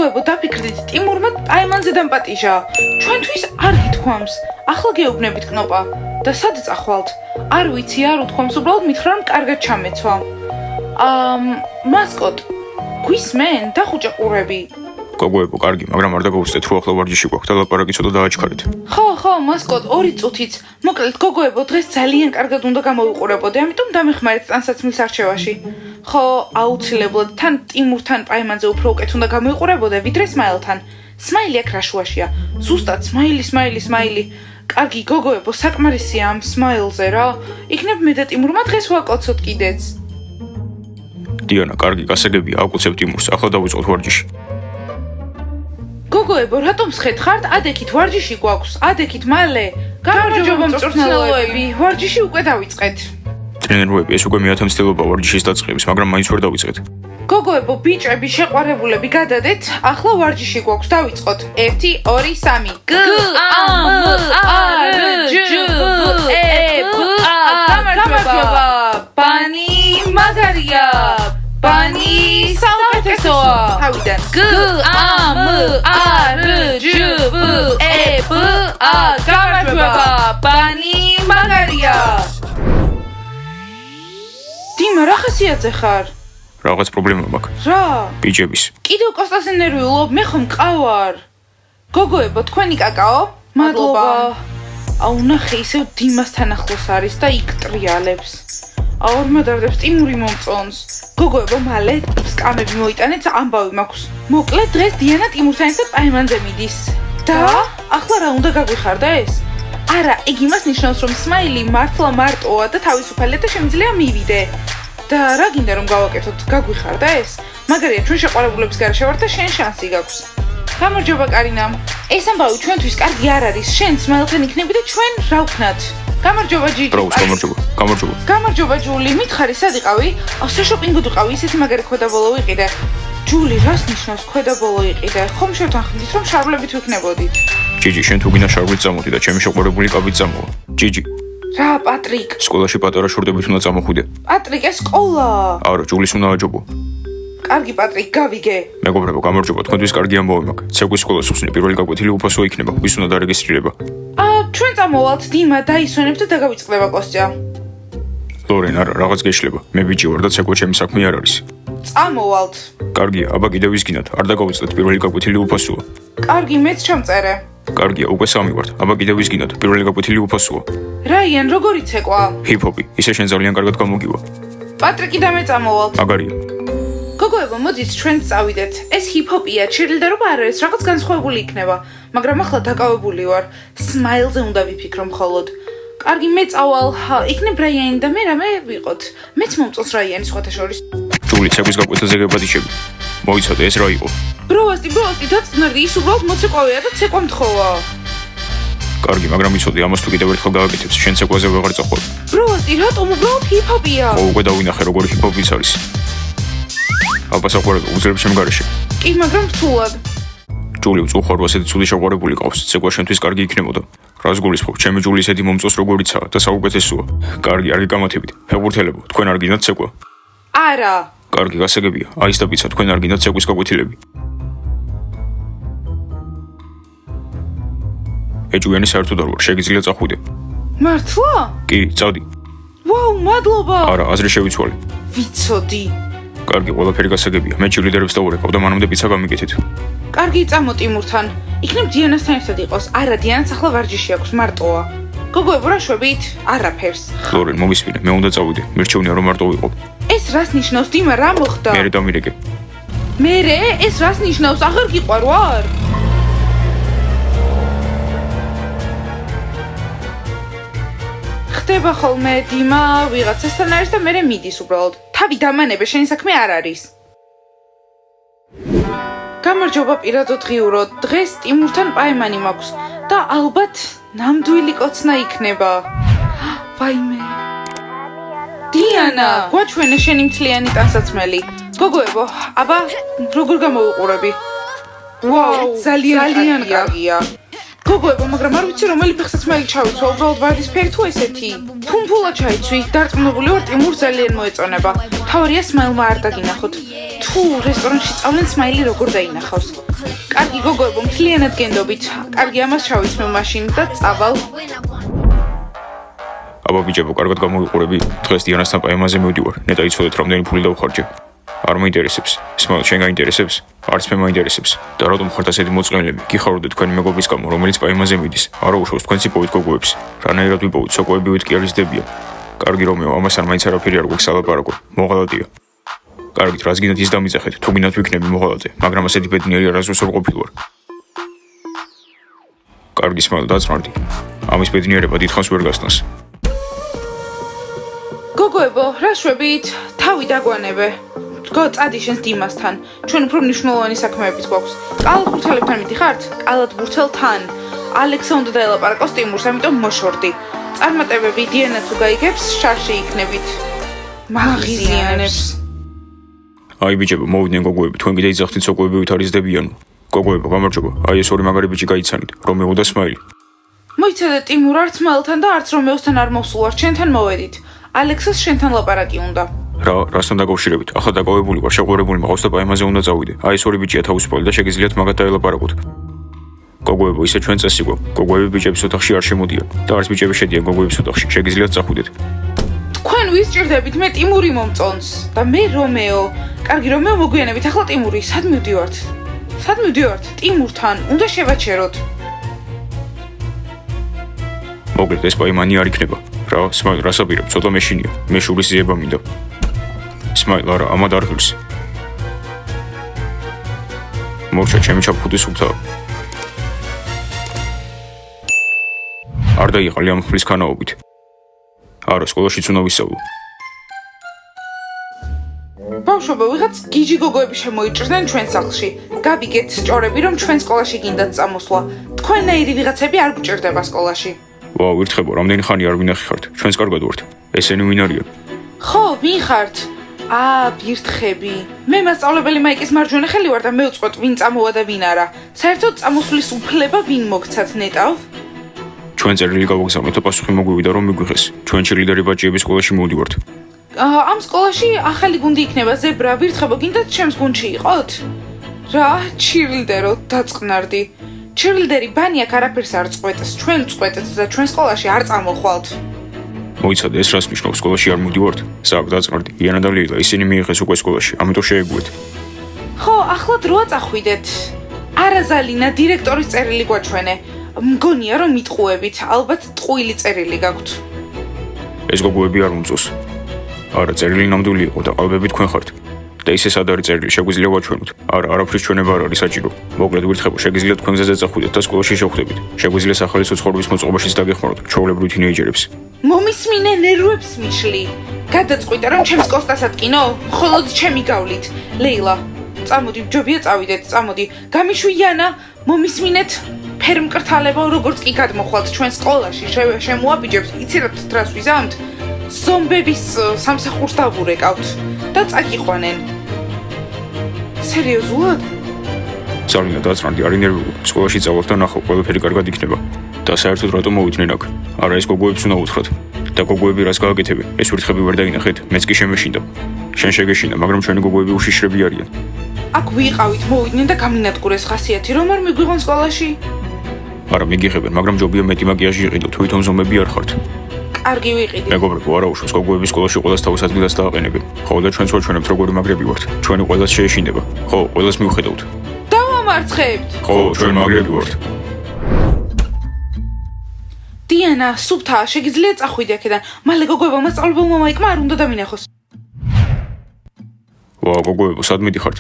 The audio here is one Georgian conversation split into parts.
გოგოებო დაფიქრდით, ტიმურმა პაემანზე დამპატიჟა. ჩვენთვის არ გითქვამს. ახლა გეუბნებით კნოპა და სად წახვალთ? არ ვიცი, არ უთქვამს, უბრალოდ მითხრა რომ კარგად ჩამეცვა. მასკოტ, გვისმენ? დახუჭა ყურები. გოგოებო, კარგი, მაგრამ არ დაგაუცდეთ, რომ ახლა ვარჯიში გვაქვს და ლაპარაკი ცოტა დააჩქარეთ. ხო, მასკოტ, 2 წუთიც. მოკლედ, გოგოებო, დღეს ძალიან კარგად უნდა გამოვიყურებოდე, ამიტომ დამეხმარეთ ტანსაცმლის არჩევაში. ხო, აუცილებლად, თან ტიმურთან პაემანზე უფრო უკეთ უნდა გამოვიყურებოდე, ვიდრე სმაილთან. სმაილი აქ რაშუაშია. ზუსტად სმაილი. კარგი, გოგოებო, საკმარისია ამ სმაილზე რა. იქნებ მე და ტიმურმა დღეს ვაკოცოთ კიდეც. დიანა, კარგი, გასაგებია, ავკუცებ ტიმურს, ახლა დავიწყოთ ვარჯიში. გოგოებო, რატომ სხედხართ? ადექით ვარჯიში გვაქვს, ადექით მალე. გამარჯობა მწვრთნელოები, ვარჯიში უკვე დავიწყეთ. ტრენეროები, ეს უკვე მე-10 მცდელობა ვარჯიშის დაწყების, მაგრამ მაინც ვერ დავიწყეთ. გოგოებო, ბიჭები, შეყვარებულები, გადადეთ, ახლა ვარჯიში გვაქვს, დავიწყოთ. 1 2 3 გ ა მ ა რ ჯ ვ ე ბ ა გამარჯობა. ბანი მაგარია. ბანი საუკეთესოა. თავიდან გ ა მ ა რ ჯ ვ ე ბ ა გამარჯობა. ბანი მაგარია. დიმა, რა ხასიათზე ხარ? რაღაც პრობლემა მაქვს. რა? ბიჭების. კიდევ კოსტასზე ნერვიულობ, მე ხომ მყავარ. გოგოებო, თქვენი კაკაო? მადლობა. აუ, ნახე, ისევ დიმასთან ახლოს არის და იქ ტრიალებს. აორმადარდებს ტიმური მომწონს. გოგოებო, მალე სკამები მოიტანეთ, ამბავი მაქვს. მოკლედ, დღეს დიანა ტიმურთან ერთად პაემანზე მიდის. და? ახლა რა უნდა გაგვიხარდა ეს? არა, ეგ იმას ნიშნავს, რომ სმაილი მართლა მარტოა და თავისუფალია და შემიძლია მივიდე. და რა გინდა რომ გავაკეთოთ? გაგვიხარდა ეს? მაგარია, ჩვენ შეყვარებულების გარეშე ვართ და შენ შანსი გაქვს. გამარჯობა, კარინა. ეს ამბავი ჩვენთვის კარგი არ არის. შენ სმაილთან იქნები და ჩვენ რა ვქნათ? გამარჯობა, ჯიჯი. გამარჯობა. გამარჯობა, ჯული. მითხარი, სად იყავი? საშოპინგოდ ვიყავი, ისეთი მაგარი ქვედაბოლო ვიყიდე. ჯული, რას ნიშნავს ქვედაბოლო იყიდე? ხომ შევთანხმდით, რომ შარვლებით ვიქნებოდით? ჯიჯი, შენ თუ გინდა შარვლით წამოდი და ჩემი შეყვარებული კაბით წამოვა. ჯიჯი. რა, პატრიკ? სკოლაში პატარა შურდებით უნდა წამოხვიდე. პატრიკ, ეს სკოლა. არა, ჯულის უნდა აჯობო. კარგი, პატრიკ, გავიგე. მეგობრებო, გამარჯობა, თქვენთვის კარგი ამბავი მაქვს. ცეკვის სკოლას უხსნი, პირველი გაკვეთილი უფასო იქნება. ვის უნდა დარეგისტრირება? ჩვენ წამოვალთ, დიმა დაისვენებ და დაგავიწყდება კოსტია. ლორენ, არა, რაღაც გეშლება. მე ბიჭი ვარ და ცეკვა ჩემი საქმე არ არის. წამოვალთ. კარგია, აბა კიდევ ის გინათ, არ დაგავიწყდეთ, პირველი გაკვეთილი უფასოა. კარგი, მეც ჩამწერე. კარგია, უკვე 3 ვართ. აბა კიდევ ის გინათ, პირველი გაკვეთილი უფასოა. რაიან, როგორი ცეკვა? ჰიპ-ჰოპი, ისე შენ ძალიან კარგად გამოგივა. პატრიკი და მე წამოვალთ. მაგარია. გოგოებო, მოდით ჩვენც წავიდეთ. ეს ჰიპ-ჰოპია, ჩერილდერობა არ არის, რაღაც განსხვავებული იქნება, მაგრამ ახლა დაკავებული ვარ. სმაილზე უნდა ვიფიქრო მხოლოდ. კარგი, მე წავალ. იქნებ რაიანი და მე რამე ვიყოთ. მეც მომწონს რაიანი სხვათა შორის. ჯული, ცეკვის გაკვეთილზე გებადიშები. მოიცადე, ეს რა იყო? ბროვასტი, დაწნარდი, ის უბრალოდ მოცეკვავია და ცეკვა მთხოვა. კარგი, მაგრამ იცოდი, ამას თუ კიდევ ერთხელ გავაკეთებს, შენ ცეკვაზე ვეღარ წახვევ. ბროვასტი, რატომ უბრალოდ ჰიპ-ჰოპია? უკვე დავინახე, როგორი ჰიპ-ჰოპიც არის. აბა საყვარელო, უძლებ ჩემ გარეშე. კი, მაგრამ რთულად. ჯული, უწუხარ ასეთი ცუდი შეყვარებული ყავს, ცეკვა შენთვის კარგი იქნებოდა. რას გულისხმობ, ჩემი ჯული ისეთი მომწონს როგორიცაა და საუკეთესოა. კარგი, არ გიგამათებით. ფეხბურთელებო, თქვენ არ გინდათ ცეკვა? არა. კარგი, გასაგებია. აის და პიცა, თქვენ არ გინდათ ცეკვის გაკვეთილები? ეჭვიანი საერთოდ არ ვარ, შეგიძლია წახვიდე. მართლა? კი, წავდი. ვაუ, მადლობა. არა, აზრი შევიცვალე. ვიცოდი. კარგი, ყველაფერი გასაგებია. მე ჩილიდერებს დავურეკავ და მანამდე პიცა გამიგეთეთ. კარგი, წამო ტიმურთან. იქნებ დიანასთან ერთად იყოს. არა, დიანას ახლა ვარჯიში აქვს, მარტოა. გოგოებო, რა შვებით? არაფერს. ლორენ, მომისმინე, მე უნდა წავიდე. მირჩევნია რომ მარტო ვიყო. ეს რას ნიშნავს, დიმა, რა მოხდა? მე დამირეკე. მერე? ეს რას ნიშნავს? აღარ გიყვარ ვარ? ხდება ხოლმე, დიმა, ვიღაცასთან არის და მერე მიდის უბრალოდ. თავი დამანებე, შენი საქმე არ არის. გამარჯობა პირადოდ ღიურო, დღეს ტიმურთან პაემანი მაქვს და ალბათ ნამდვილი კოცნა იქნება. ვაიმე. დიანა, გვაჩვენე შენი მთლიანი ტანსაცმელი. გოგოებო, აბა როგორ გამოვიყურები? ვაუ, ძალიან კარგია. გოგოებო, მაგრამ არ ვიცი რომელი ფეხსაცმელი ჩავიცვა, უბრალოდ ვარდისფერი თუ ესეთი. ფუმფულა ჩაიცვი, დარწმუნებული ვარ ტიმურ ძალიან მოეწონება. თავარია სმაილმა არ დაგინახოთ. თუ თუ რესტორანში წავლენ სმაილი როგორ დაინახავს. კარგი გოგოებო, მთლიანად გენდობით. კარგი ამას ჩავიცმევ მაშინ და წავალ. აბა ბიჭებო, კარგად გამოვიყურები. დღეს დიანასთან პაემაზე მივდივარ. ნეტა იცოდეთ რამდენი ფული დავხარჯე. არ მაინტერესებს. სმაილ, შენ გაინტერესებს? არც მე მაინტერესებს. და რატომ ხართ ასეთი მოწყენილები? გიხაროთ თქვენი მეგობრის გამო, რომელიც პაემაზე მიდის. არა უშავს თქვენს იპოვეთ გოგოებს. რანაირად ვიპოვეთ, სოკოებივით კი არის დებიან. კარგი რომეო, ამასთან მაინც არაფერი არ გვაქვს ალაპარაკო. მოღალატია. კარგით, რაც გინდათ ის დამიძახეთ, თუ გინდათ ვიქნები მოღალატე, მაგრამ ასეთი ბედნიერი არასდროს არ ყოფილვარ. კარგი სმაილ, დაწმარდი. ამის ბედნიერება დიდხანს ვერ გასტანს. გოგოებო, რა შვებით? თავი დაგვანებე. წადი შენს დიმასთან. ჩვენ უფრო მნიშვნელოვანი საქმეებიც გვაქვს. კალათბურთელებთან მიდიხართ? კალათბურთელთან. ალექსა უნდა დაელაპარაკოს ტიმურს, ამიტომ მოშორდი. წარმატებები დიანაც უგაიგებს, შარში იქნებით. მაღიზიანებს. აი ბიჭებო, მოვიდნენ გოგოები, თქვენ კიდე იძახთით სოკოებივით არის დებიანო. გოგოებო, გამარჯობა. აი ეს ორი მაგარი ბიჭი გაიცანით, რომეო და სმაილი. მოიცადე ტიმურ, არც მალთან და არც რომეოსთან არ მოვსულვარ, ჩვენთან მოვედით. ალექსას შენთან ლაპარაკი უნდა. რასთან დაკავშირებით? ახლა დაკავებული ვარ, შეყვარებული მყავს და პაემაზე უნდა წავიდე. აი ეს ორი ბიჭია თავისუფალი და შეგიძლიათ მაგათ დაელაპარაკოთ. გოგოებო, ისე ჩვენ წესი გვაქვს. გოგოები ბიჭების ოთახში არ შემოდიან და არც ბიჭები შედიან გოგოების ოთახში. შეგიძლიათ წახვიდეთ. თქვენ ვისჭირდებით, მე ტიმური მომწონს და მე რომეო. კარგი რომეო, მოგვიანებით, ახლა ტიმური, სად მივდივართ? სად მივდივართ? ტიმურთან, უნდა შევაჩეროთ. მოკლედ ეს პაემანი არ იქნება. რა, სმაილ, რას აპირებ? ცოტა მეშინია. მე შურის ზიება მინდა. სმაილ, არა, ამად არ ღირს. მორჩა, ჩემი ჩაფხუტი სუფთაა. არ დაიყალე ამ ხმლის ქანაობით. არა, სკოლაშიც უნდა ვისწავლო. ბავშვებო, ვიღაც გიჯი გოგოები შემოიჭრდნენ ჩვენ სახლში. გავიგეთ სწორები, რომ ჩვენ სკოლაში გინდათ წამოსვლა. თქვენნაირი ვიღაცები არ გჭირდება სკოლაში. ვაუ, ვირთხებო, რამდენი ხანი არ ვინახი ხართ. ჩვენს კარგად ვართ. ესენი ვინ არიან? ხო, ვინ ხართ? ვირთხები. მე მასწავლებელი მაიკის მარჯვენა ხელი ვარ და მევწყვეტ ვინ წამოვა და ვინ არა. საერთოდ წამოსვლის უფლება ვინ მოგცათ, ნეტავ? ჩვენ წერილი გავაგზავნოთ და პასუხი მოგვივიდა რომ მიგვიღეს. ჩვენ ჩილიდერი ბაჭიების სკოლაში მოვდივართ. ამ სკოლაში ახალი გუნდი იქნება, ზებრა, ვირთხებო, გინდათ ჩემს გუნდში იყოთ? რა, ჩილიდერო, დაწყნარდი. ჩილიდერი ბანი აქ არაფერს არ წყვეტს, ჩვენ წყვეტეთ და ჩვენ სკოლაში არ წამოხვალთ. მოიცადე, ეს რას ნიშნავს, სკოლაში არ მოვდივართ? საკ დაწყნარდი. იანა და ლეილა, ისინი მიიღეს უკვე სკოლაში, ამიტომ შეეგუეთ. ხო, ახლა დროა წახვიდეთ. არაზალინა, დირექტორის წერილი გვაჩვენე. მგონია რომ მიტყუებით, ალბათ ტყუილი წერილი გაქვთ. ეს გოგოები არ მომწონს. არა, წერილი ნამდვილი იყო და ყალბები თქვენ ხართ. და ისე სად არის წერილი, შეგვიძლია ვაჩვენოთ. არა, არაფრის ჩვენება არ არის საჭირო. მოკლედ ვირთხებო, შეგიძლიათ თქვენ გზაზე წახვიდეთ და სკოლაში შევხვდებით. შეგვიძლია სახალისო ცხოვრების მოწყობაშიც დაგეხმაროთ, ჩვეულებრივ თინეიჯერებს. მომისმინე ნერვებს მიშლი. გადაწყვიტე რომ ჩემს კოსტას ატკინო, მხოლოდ ჩემი გავლით. ლეილა, წამოდი, ჯობია წავიდეთ, წამოდი. გამიშვი იანა, მომისმინეთ. ფერმკრთალებო, როგორც კი გადმოხვალთ ჩვენ სკოლაში, შემოაბიჯებთ, იცით რას ვიზამთ? ზომბების სამსახურს დავურეკავთ და წაგიყვანენ. სერიოზულად? ზარინა დაწნარდი, არ ინერვიულობ. სკოლაში წავალთ და ნახო, ყველაფერი კარგად იქნება. და საერთოდ რატომ მოვიდნენ აქ? არა, ეს გოგოებს უნდა უთხრათ. და გოგოები რას გააკეთებენ? ეს ვირთხები ვერ დაინახეთ, მეც კი შემეშინდა. შენ შეგეშინდა, მაგრამ ჩვენი გოგოები უშიშრები არიან. აქ ვიყავით, მოვიდნენ და გამინადგურეს ხასიათი, რომ არ მიგვიღონ სკოლაში? არა, მიგიღებენ, მაგრამ ჯობია მეტი მაკიაჟი იყიდო, თვითონ ზომები არ ხართ. კარგი ვიყიდით. მეგობრებო, არა უშავს, გოგოები სკოლაში ყველას თავის ადგილას დააყენებენ. ხო, და ჩვენც ვაჩვენებთ როგორი მაგრები ვართ. ჩვენი ყველას შეეშინდება. ხო, ყველას მივხედავთ. დავამარცხებთ. ხო, ჩვენ მაგრები ვართ. დიანა, სუფთაა, შეგიძლიათ წახვიდე აქედან. მალე გოგოებო, მასწავლებელმა მაიკმა არ უნდა დამინახოს. ვაუ, გოგოებო, სად მიდიხართ?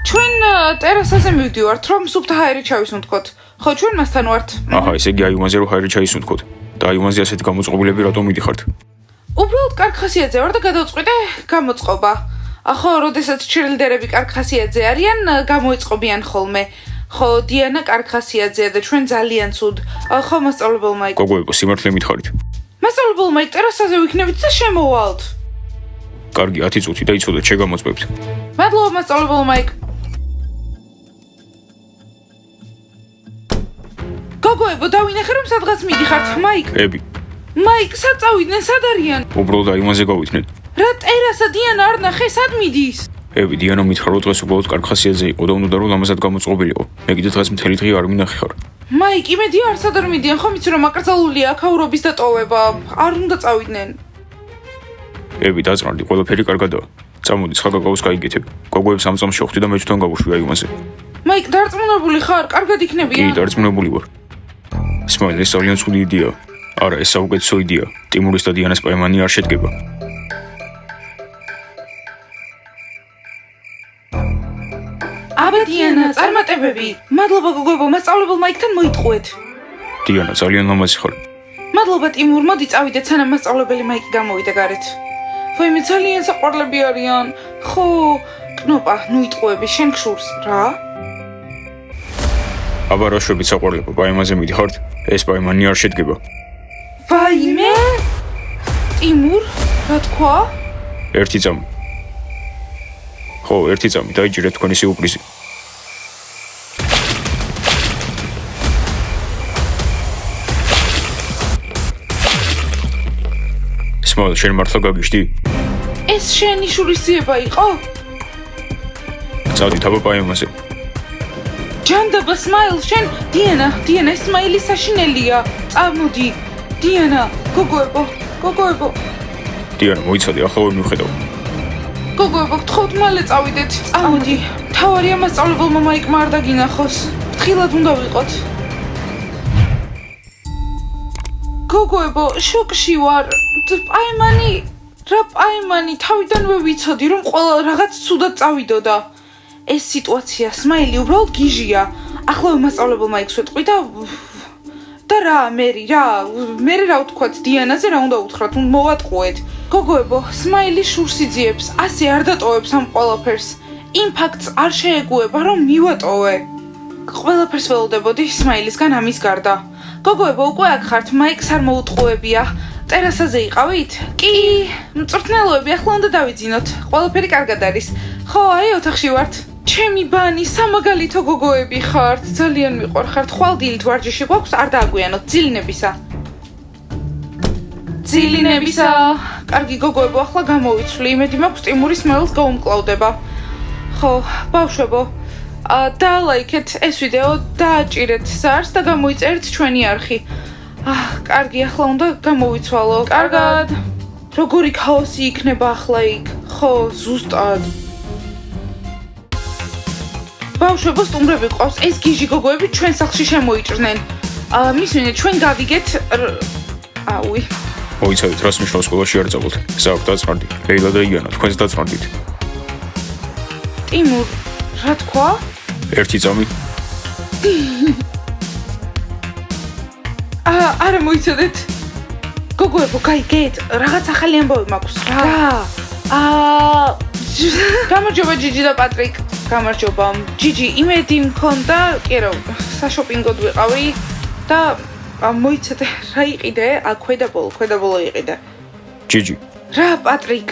ჩვენ ტერასაზე მივდივართ, რომ სუფთა ჰაერი ჩავისუნთქოთ. ხო, ჩვენ მასთან ვართ. აჰა, ესე იგი აიუმაზე რო ჰაერი ჩაისუნთქოთ. და აიუმაზე ასეთ გამოწყობილები რატომ მიდიხართ? უბრალოდ კარგ ხასიათზე ვარ და გადავწყვიტე გამოწყობა. ხო, როდესაც ჩილდერები კარგ ხასიათზე არიან, გამოიწყობიან ხოლმე. ხო, დიანა კარგ ხასიათზეა და ჩვენ ძალიან ცუდ. ხო, მასწავლებელმა იქ. გოგოებო, სიმართლე მითხარით. მასწავლებელმა იქ ტერასაზე ვიქნებით და შემოვალთ. კარგი, 10 წუთი და იცოდეთ, შეგამოწმებთ. მადლობა, მასწავლებელმა იქ. გოგოებო, დავინახე რომ სადღაც მიდიხართ, მაიკ. ები. მაიკ, სად წავიდნენ, სად არიან? უბრალოდ აიუმაზე გავიდნენ. რა ტერასა, დიანა არ ნახე, სად მიდის? ევი, დიანა მითხრა, რომ დღეს უბრალოდ კარგ ხასიათზე იყო და უნდა რომ ლამაზად გამოწყობილიყო. მე კიდე დღეს მთელი დღე არ მინახი ხარ. მაიკ, იმედი არც ადარ მიდიან, ხომ იცი რომ აკრძალულია აქაურობის დატოვება, არ უნდა წავიდნენ. ევი, დაწმარდი, ყველაფერი კარგადაა. წამოდი, ცხა კაკაოს გაიგეთებ. გოგოებს ამ წამს შევხვდი და მე თვითონ გავუშვი აი იმაზე. მაიკ, დარწმუნებული ხარ? კარგად კი, იქნებიან. დარწმუნებული ვარ. სმაილ, ეს ძალიან ცუდი იდეა. არა, ეს საუკეთესო იდეა. ტიმურის და დიანას პაემანი არ შედგება. აბა დიანა, წარმატებები. მადლობა გოგოებო, მასწავლებელ მაიკთან მოიტყუეთ. დიანა, ძალიან ლამაზი ხარ. მადლობა ტიმურ, მოდი წავიდეთ, სანამ მასწავლებელი მაიკი გამოვიდა გარეთ. ვაიმე, ძალიან საყვარლები არიან. ხო, კნოპა, ნუ იტყუები, შენ გშურს, რა? აბა რა შვებით საყვარლებო, პაემაზე მიდიხართ? ეს პაემანი არ შედგება. ვაიმე? ტიმურ, რა თქვა? ერთი წამი. ხო, ერთი წამი, დაიჭირეთ თქვენი სიურპრიზი. სმაილ, შენ მართლა გაგიშდი? ეს შენი შურისძიება იყო? წავდით აბა პაემაზე. ჯანდაბა სმაილ, შენ დიანა, ეს სმაილი საშინელია. წამოდი. დიანა, გოგოებო. დიანა, მოიცადე, ახლა ვერ მივხედავ. გოგოებო, გთხოვთ მალე წავიდეთ. წამოდი. თავარია მასწავლებელმა მაიკმა არ დაგინახოს. თხილად უნდა ვიყოთ. გოგოებო, შოკში ვარ. პაემანი, თავიდანვე ვიცოდი, რომ ყველა რაღაც ცუდად წავიდოდა. ეს სიტუაცია სმაილი უბრალოდ გიჟია. ახლა მასწავლებელ მაიკს ვეთყვი და რა, მე რა ვთქვათ დიანაზე, რა უნდა უთხრათ, მოვატყუეთ. გოგოებო, სმაილი შურს იძიებს, ასე არ დატოვებს ამ ყველაფერს. იმ ფაქტს არ შეეგუება, რომ მივატოვე. ყველაფერს ველოდებოდი სმაილისგან ამის გარდა. გოგოებო, უკვე აქ ხართ, მაიკს არ მოუტყუებია. ტერასაზე იყავით? კი, მწვრთნელოები, ახლა უნდა დავიძინოთ. ყველაფერი კარგად არის. ხო, აი ოთახში ვართ. ჩემი ბანი, სამაგალითო გოგოები ხართ, ძალიან მიყვარხართ. ხვალდილით ვარჯიში გვაქვს, არ დააგვიანოთ, ძილინებისა. კარგი გოგოებო, ახლა გამოვიცვლი, იმედი მაქვს ტიმურის მეილს გაუმკლავდება. ხო, ბავშვებო, დაალაიქეთ ეს ვიდეო, დააჭირეთ ზარს და გამოიწერეთ ჩვენი არხი. კარგი, ახლა უნდა გამოვიცვალო. კარგად. როგორი ქაოსი იქნება ახლა იქ? ხო, ზუსტად. ბავშვებო, სტუმრები ყავს, ეს გიჟი გოგოები ჩვენ სახლში შემოიჭრნენ. მისმენთ, ჩვენ გავიგეთ. აუი. მოიცადეთ, რას ნიშნავს სკოლაში არ წავალთ. საერთოდ დაწმარდი. ლეილა და იანა, თქვენს დაწმარდით. ტიმურ, რა თქვა? ერთი წამი. არა მოიცადეთ. გოგოებო, გაიგეთ, რაღაც ახალი ამბავი მაქვს. რა? გამარჯობა ჯიჯი და პატრიკ. გამარჯობა. ჯიჯი, იმედი მქონდა, კი რა, საშოპინგოდ ვიყავი და მოიცადე, რა იყიდე? ქვედა ბოლო იყიდე. ჯიჯი. რა, პატრიკ?